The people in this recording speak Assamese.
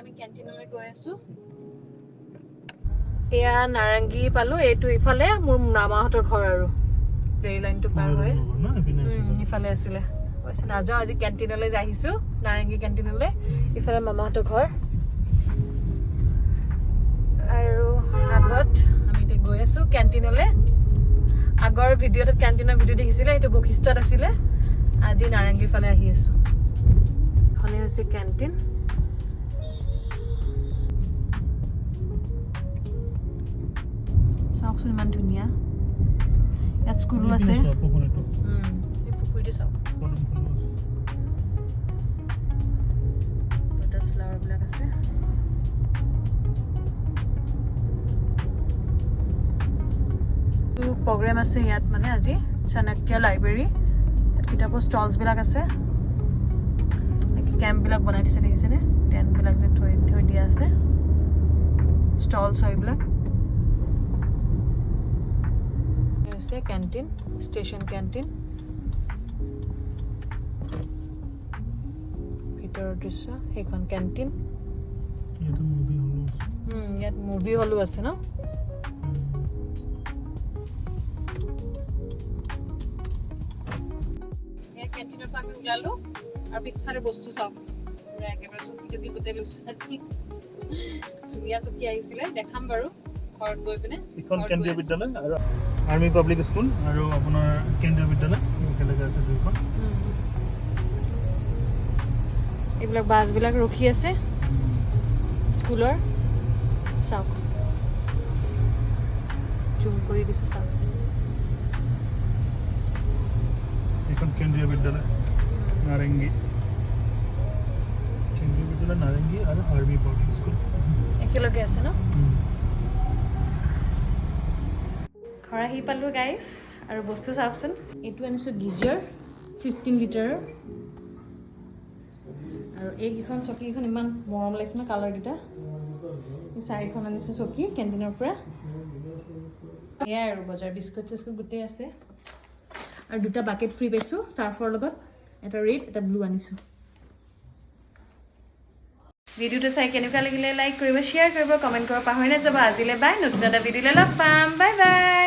আমি ক্যান্টিনলৈ গৈ আছো এয়া নাৰেংগী পালো এইটো ইফালে মোৰ মামাহঁতৰ ঘৰ আৰু ৰেল লাইনটো পাৰ হৈ ইফালে আছিলে কৈছে নাযাওঁ আজি ক্যান্টিনলৈ যাই আহিছো নাৰেংগী ক্যান্টিনলৈ ইফালে মামাহঁতৰ ঘৰ আৰু আগত আমি এতিয়া গৈ আছো ক্যান্টিনলৈ আগৰ ভিডিঅ'ত ক্যান্টিনৰ ভিডিঅ' দেখিছিলে এইটো বৈশিষ্ট্যত আছিলে আজি নাৰেংগীৰ ফালে আহি আছো এখনে হৈছে ক্যান্টিন চাওকচোন ইমান ধুনীয়া ইয়াত স্কুলো আছে এই পুখুৰীটো চাওক লোটাছ ফ্লাৱাৰবিলাক আছে প্ৰগ্ৰেম আছে ইয়াত মানে আজি চাণক্য লাইব্ৰেৰী ইয়াত কিতাপৰ ষ্টলছবিলাক আছে কেম্পবিলাক বনাই দিছে দেখিছেনে টেণ্টবিলাক যে থৈ দিয়া আছে ষ্টলছ হয় এইবিলাক আছে ক্যান্টিন স্টেশন ক্যান্টিন ভিতৰৰ দৃশ্য সেইখন ক্যান্টিন ইয়াত মুভি হলো আছে ন ইয়াত ক্যান্টিনৰ পৰা আমি ওলালো আৰু পিছফালে বস্তু চাওক পুৰা একেবাৰে চকীটো দি গোটেই লৈছো ধুনীয়া চকী আহিছিলে দেখাম বাৰু ঘৰত গৈ পিনে এখন কেন্দ্ৰীয় বিদ্যালয় আৰু আৰ্মি পাব্লিক স্কুল আৰু আপোনাৰ কেন্দ্ৰীয় বিদ্যালয় একেলগে আছে দুইখন এইবিলাক বাছবিলাক ৰখি আছে স্কুলৰ চাওক জুম কৰি দিছো চাওক এখন কেন্দ্ৰীয় বিদ্যালয় নাৰেংগী কেন্দ্ৰীয় বিদ্যালয় নাৰেংগী আৰু আৰ্মি পাব্লিক স্কুল একেলগে আছে ন ঘৰ আহি পালোঁ গাইজ আৰু বস্তু চাওকচোন এইটো আনিছোঁ গিজাৰ 15 লিটাৰৰ আৰু এইকেইখন চকীকেইখন ইমান মৰম লাগিছে ন কালাৰকেইটা চাৰিখন আনিছোঁ চকী কেণ্টিনৰ পৰা এয়াই আৰু বজাৰ বিস্কুট চিস্কুট গোটেই আছে আৰু দুটা বাকেট ফ্ৰী পাইছোঁ চাৰ্ফৰ লগত এটা ৰেড এটা ব্লু আনিছোঁ ভিডিঅ'টো চাই কেনেকুৱা লাগিলে লাইক কৰিব শ্বেয়াৰ কৰিব কমেণ্ট কৰিব পাহৰি নাযাব আজিলৈ বাই নতুন এটা ভিডিঅ'লৈ লগ পাম বাই বাই